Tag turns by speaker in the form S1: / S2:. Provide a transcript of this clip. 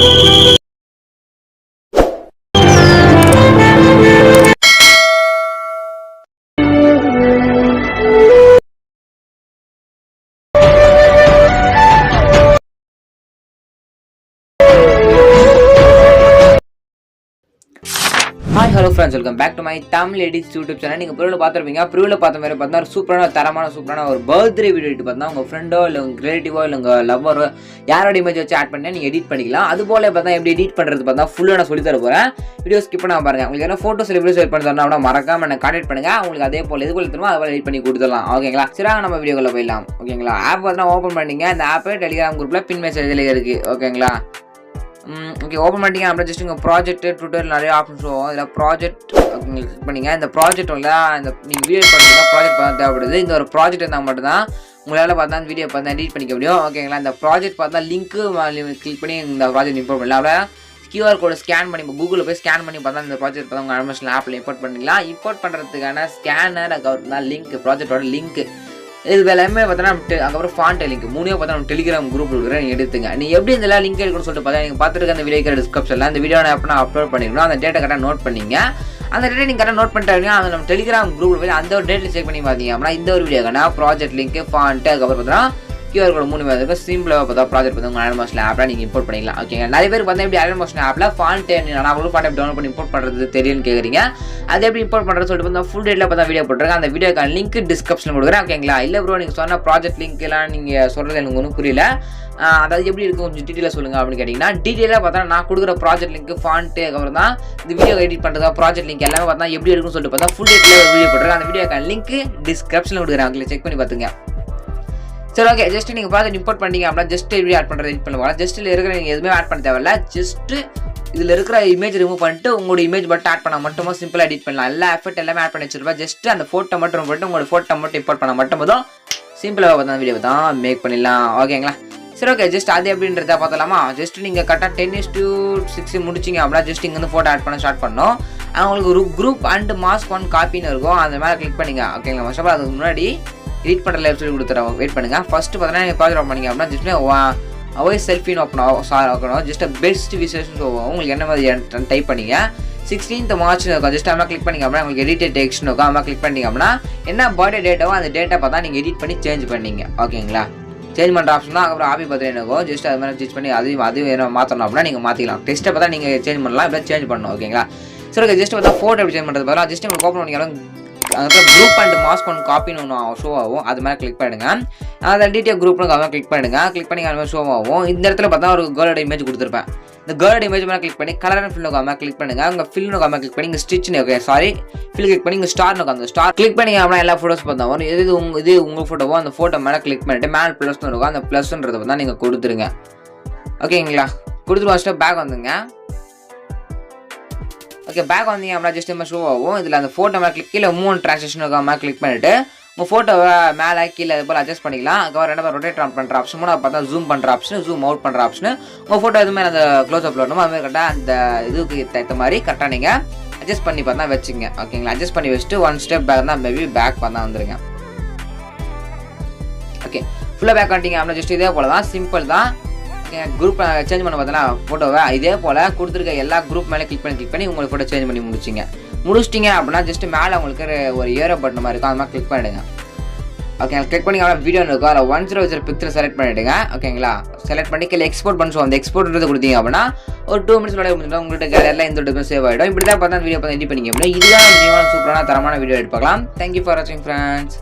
S1: Hi hello friends, welcome back to my Tamil Edits YouTube channel. நீங்க ப்ரூவ்ல பாத்துருப்பீங்க. ப்ரூவ்ல பார்த்த மாதிரி பார்த்தா ஒரு சூப்பரான ஒரு பர்த்டே வீடியோ எடுத்து பார்த்தா உங்க ஃப்ரெண்டோ இல்ல உங்க ரிலேட்டிவோ இல்ல உங்க லவ்வரோ யாரோட இமேஜ் வச்சு ஆட் பண்ணி நீங்க எடிட் பண்ணிக்கலாம். அது போல பார்த்தா எப்படி எடிட் பண்றது பார்த்தா ஃபுல்லா நான் சொல்லி தர போறேன். வீடியோ ஸ்கிப் பண்ணாம பாருங்க. உங்களுக்கு என்ன போட்டோஸ் வீடியோஸ் எடிட் பண்ணனும்னா மறக்காம என்ன கான்டாக்ட் பண்ணுங்க. உங்களுக்கு அதே போல இதுக்குள்ள திரும்ப அதே எடிட் பண்ணி கொடுத்துடலாம். ஓகேங்களா? சரி நம்ம வீடியோக்குள்ள போயிடலாம். ஓகேங்களா? ஆப் பார்த்தா ஓபன் பண்ணீங்க. அந்த ஆப் Telegram குரூப்ல பின் மெசேஜ்ல இருக்கு. ஓகேங்களா? ஓகே ஓப்பன் பண்ணிட்டீங்க அப்படின்னா ஜஸ்ட் உங்கள் ப்ராஜெக்ட் ட்விட்டர் நிறைய ஆப்ஷன்ஸ் வரும். அதில் ப்ராஜெக்ட் உங்களுக்கு கிளிக் பண்ணிங்க. இந்த ப்ராஜெக்ட் உள்ள இந்த நீங்கள் வீடியோ பண்ணுறதுனா ப்ராஜெக்ட் பார்த்தா தேவைப்படுது. இந்த ஒரு ப்ராஜெக்ட் இருந்தால் மட்டும்தான் உங்களால் பார்த்தா அந்த வீடியோ பார்த்தா எடிட் பண்ணிக்க முடியும். ஓகேங்களா? இந்த ப்ராஜெக்ட் பார்த்தா லிங்க்கு கிளிக் பண்ணி இந்த ப்ராஜெக்ட் இம்போர்ட் பண்ணலாம். அவ்வளோ கியூஆர் கோடு ஸ்கேன் பண்ணி கூகுளில் போய் ஸ்கேன் பண்ணி பார்த்தா இந்த ப்ராஜெக்ட் பார்த்தா உங்கள் அனிமேஷன் ஆப்பில் இம்போர்ட் பண்ணிக்கலாம். இம்போர்ட் பண்ணுறதுக்கான ஸ்கேனர் அதுக்கப்புறம் தான் லிங்க் ப்ராஜெக்டோட லிங்க் இது எல்லாமே பார்த்தோன்னா அதுக்கப்புறம் ஃபாண்ட் லிங்க் மூணே பார்த்தா நம்ம டெலிகிராம் குரூப் இருக்கிற நீங்கள் எடுத்துங்க. நீ எப்படி இந்த லிங்க் எடுக்கணும்னு சொல்லிட்டு பார்த்தா நீங்கள் பார்த்துருக்க அந்த வீடியோ டிஸ்கிரிப்ஷனில் அந்த வீடியோ நான் நான் அப்லோட் பண்ணிருக்கணும். அந்த டேட்டா கரெக்டாக நோட் பண்ணிங்க. அந்த டேட்டா நீங்கள் கரெக்டாக நோட் பண்ணிட்டாங்க. அதை நம்ம டெலிகிராம் குரூப்பில் போய் அந்த ஒரு டேட்டில் செக் பண்ணி பார்த்தீங்க அப்படின்னா இந்த ஒரு வீடியோக்கான ப்ராஜெக்ட் லிங்க் ஃபாண்ட் அதுக்கப்புறம் பார்த்தா கியூஆர் கோட் 3 பேருக்கு சிம்பிளாக பார்த்தா ப்ராஜெக்ட் பார்த்தா உங்கள் அலைட் மோஷன் ஆப்பில் நீங்கள் இம்போர்ட் பண்ணிக்கலாம். ஓகேங்க நிறைய பேர் பார்த்தா எப்படி அலைட் மோஷன் ஆப்பில் ஃபாண்ட் நான் உங்களுக்கு ஃபாண்ட் டவுன்லோட் பண்ணி இம்போர்ட் பண்ணுறது தெரியும்னு கேட்குறீங்க. அது எப்படி இம்போர்ட் பண்ணுறது சொல்லிட்டு பார்த்தா ஃபுல் டேட்டில் பார்த்தா வீடியோ போட்டுருக்கேன். அந்த வீடியோக்கான லிங்க் டிஸ்கிரிப்ஷன் கொடுக்குறேன். ஓகேங்களா? இல்லை ப்ரோ நீங்கள் சொன்ன ப்ராஜெக்ட் லிங்க் எல்லாம் நீங்கள் சொல்கிறது எனக்கு ஒன்றும் புரியல, அதாவது எப்படி இருக்கும் கொஞ்சம் டீட்டெயிலாக சொல்லுங்கள் அப்படின்னு கேட்டிங்கன்னா டீட்டெயிலாக பார்த்தா நான் கொடுக்குற ப்ராஜெக்ட் லிங்க் ஃபாண்ட்டு அதுக்கப்புறம் தான் இந்த வீடியோ எடிட் பண்ணுறதா ப்ராஜெக்ட் லிங்க் எல்லாமே பார்த்தா எப்படி இருக்குன்னு சொல்லிட்டு பார்த்தா ஃபுல் டேட்டில் வீடியோ போட்டுருக்கேன். அந்த வீடியோக்கான லிங்க் டிஸ்கிரிப்ஷனில் கொடுக்குறேன். அவங்களை செக் பண்ணி பார்த்துங்க. சரி ஓகே ஜஸ்ட் நீங்கள் ப்ராஜெக்ட் இம்போர்ட் பண்ணிங்க அப்படின்னா ஜஸ்ட் எப்படி ஆட் பண்ணுறது எடிட் பண்ணுவாங்க. ஜஸ்ட் இதில் இருக்கிற நீங்கள் எதுவுமே ஆட் பண்ண தேவையில்ல. ஜஸ்ட் இதில் இருக்கிற இமேஜ் ரிமூவ் பண்ணிட்டு உங்களோட இமேஜ் மட்டும் ஆட் பண்ணால் மட்டும் சிம்பிளாக எடிட் பண்ணலாம். எல்லா எஃபர்ட் எல்லாமே ஆட் பண்ணி வச்சிருப்பா. ஜஸ்ட் அந்த ஃபோட்டோ மட்டும் போட்டு உங்களோட ஃபோட்டோ மட்டும் இம்போர்ட் பண்ணால் மட்டும் போதும் சிம்பிளாக பார்த்தா வீடியோ தான் மேக் பண்ணிடலாம். ஓகேங்களா? சரி ஓகே ஜஸ்ட் அது எப்படின்றத பார்த்தலாமா? ஜஸ்ட் நீங்கள் கரெக்டாக 10:6 முடிச்சிங்க அப்படின்னா ஜஸ்ட் இங்கேருந்து ஃபோட்டோ ஆட் பண்ண ஸ்டார்ட் பண்ணோம். அவங்களுக்கு ஒரு குரூப் அண்ட் மாஸ்க் ஒன் காப்பின்னு இருக்கும். அந்த மேலே கிளிக் பண்ணிங்க. ஓகேங்களா? மோஸ்ட்டாக அதுக்கு முன்னாடி எடிட் பண்ணுற லைவ் சொல்லி கொடுத்துறோம். வெயிட் பண்ணுங்கள். ஃபஸ்ட்டு பார்த்தீங்கன்னா நீங்கள் ப்ராஜெக்ட் ஓப்பன் பண்ணிங்க அப்படின்னா ஜஸ்ட் அவாய்ட் செல்ஃபின்னு ஓப்பன் ஆகணும். ஜஸ்ட் பெஸ்ட் விசேஷன் உங்களுக்கு என்ன மாதிரி டைப் பண்ணிங்க. 16th March இருக்கும். ஜஸ்ட் அம்மா கிளிக் பண்ணிங்க அப்படின்னா உங்களுக்கு எடிட்டட் டெக்ஸ்ட்னு இருக்கும். அம்மா கிளிக் பண்ணிங்க அப்படின்னா என்ன பர்த்டே டேட்டாவோ அந்த டேட்டா பார்த்தா நீங்கள் எடிட் பண்ணி சேஞ்ச் பண்ணிங்க. ஓகேங்களா? சேஞ்ச் பண்ணுற ஆப்ஷன் தான். அப்புறம் ஹாப்பி பர்த்டே இருக்கும். ஜஸ்ட் அது மாதிரி சேஞ்ச் பண்ணி அதையும் என்ன மாற்றணும் அப்படின்னா நீங்கள் மாற்றிக்கலாம். டெஸ்ட்டை பார்த்தா நீங்கள் சேஞ்ச் பண்ணலாம். இப்படி சேஞ்ச் பண்ணணும். ஓகேங்களா? சரி ஓகே ஜஸ்ட் பார்த்தா ஃபோட்டோ எப்படி சேஞ்ச் பண்ணுறது பார்த்தா ஜஸ்ட் உங்களுக்கு ஓப்பன் பண்ணிக்கலாம். அதுக்கப்புறம் குரூப் அண்ட் மாஸ்க் ஒன் காப்பின்னு ஒன்று ஷோ ஆகும். அது மாதிரி கிளிக் பண்ணிடுங்க. அதை டீட்டெயில் குரூப்னு அதை கிளிக் பண்ணிடுங்க. கிளிக் பண்ணி அது மாதிரி ஷோ ஆகும். இந்த இடத்துல பார்த்தா ஒரு கேர்ளோட இமேஜ் கொடுத்துருப்பேன். இந்த கேர்ளோட இமேஜ் மேலே கிளிக் பண்ணி கலர் அண்ட் ஃபில்னு காம கிளிக் பண்ணுங்க. உங்கள் ஃபில்னு காம கிளிக் பண்ணி இங்கே ஸ்டிச்னு ஓகே சாரி ஃபில் கிளிக் பண்ணி இங்கே ஸ்டார்னு அந்த ஸ்டார் கிளிக் பண்ணிங்க அப்படின்னா எல்லா ஃபோட்டோஸ் பார்த்தா வரும். இது உங்கள் ஃபோட்டோவோ அந்த ஃபோட்டோ மேலே கிளிக் பண்ணிட்டு மேலே ப்ளஸ்னு இருக்கும். அந்த ப்ளஸ்ன்றதை பார்த்தா நீங்கள் கொடுத்துருங்க. ஓகேங்களா? கொடுத்துட்டு ஃபஸ்ட்டு பேக் வந்துங்க. ஓகே பேக் வந்தீங்க அப்படின்னா ஜஸ்ட் நம்ம ஷோ ஆகும். இதில் அந்த ஃபோட்டோ மேலே கிளிக் கீழே மூணு ட்ரான்ஸ்லேஷன் மேலே கிளிக் பண்ணிவிட்டு உங்கள் ஃபோட்டோவை மேலே கீழே அது போல் அட்ஜஸ்ட் பண்ணிக்கலாம். அதுக்கப்புறம் ரெண்டு ரொட்டேட் ஆன் பண்ணுற ஆப்ஷன் மூணு பார்த்தா ஜூம் பண்ணுற ஆப்ஷன் ஜூம் அவுட் பண்ணுற ஆப்ஷன் உங்கள் ஃபோட்டோ எதுவுமே அந்த க்ளோஸ் அப்பில் வரணும். அதுமாதிரி கரெக்டாக அந்த இதுக்கு ஏற்ற மாதிரி கரெக்டாக நீங்கள் அட்ஜஸ்ட் பண்ணி பார்த்தா வச்சுங்க. ஓகேங்களா? அட்ஜஸ்ட் பண்ணி வச்சுட்டு ஒன் ஸ்டெப் பேக் தான் மேபி பேக் பார்த்தா வந்துருங்க. ஓகே ஃபுல்லாக பேக் பண்ணிட்டீங்க அப்படின்னா ஜஸ்ட் இதே போல் தான் சிம்பிள் தான். குரூப் சேஞ்ச் பண்ண பார்த்தா ஃபோட்டோவை இதே போல் கொடுத்துருக்க எல்லா குரூப் மேலே கிளிக் பண்ணி உங்களுக்கு ஃபோட்டோ சேஞ்ச் பண்ணி முடிச்சிட்டிங்க அப்படின்னா ஜஸ்ட் மேலே உங்களுக்கு ஒரு ஏரோ பட்டன் மாதிரி இருக்கும். அது மாதிரி கிளிக் பண்ணிடுங்க. ஓகே கிளிக் பண்ணி அவ்வளோ வீடியோ இருக்கும். அதில் 100 பிக்சல் செலக்ட் பண்ணிவிடுங்க. ஓகேங்களா? செலக்ட் பண்ணி கீழே எக்ஸ்போர்ட் பண்ண அந்த எக்ஸ்போர்ட்ன்றது கொடுத்தீங்க அப்படின்னா ஒரு 2 minutes முடிஞ்சிடும். உங்கள்கிட்ட கேலரியில் இந்த இடத்துல சேவ் ஆகிடும். இப்படி தான் பார்த்தா வீடியோ பார்த்து எடிட் பண்ணிங்க அப்படின்னா இதுதான் சூப்பரான தரமான வீடியோ எடுத்து பார்க்கலாம். தேங்க்யூ ஃபார் வாட்சிங் ஃப்ரெண்ட்ஸ்.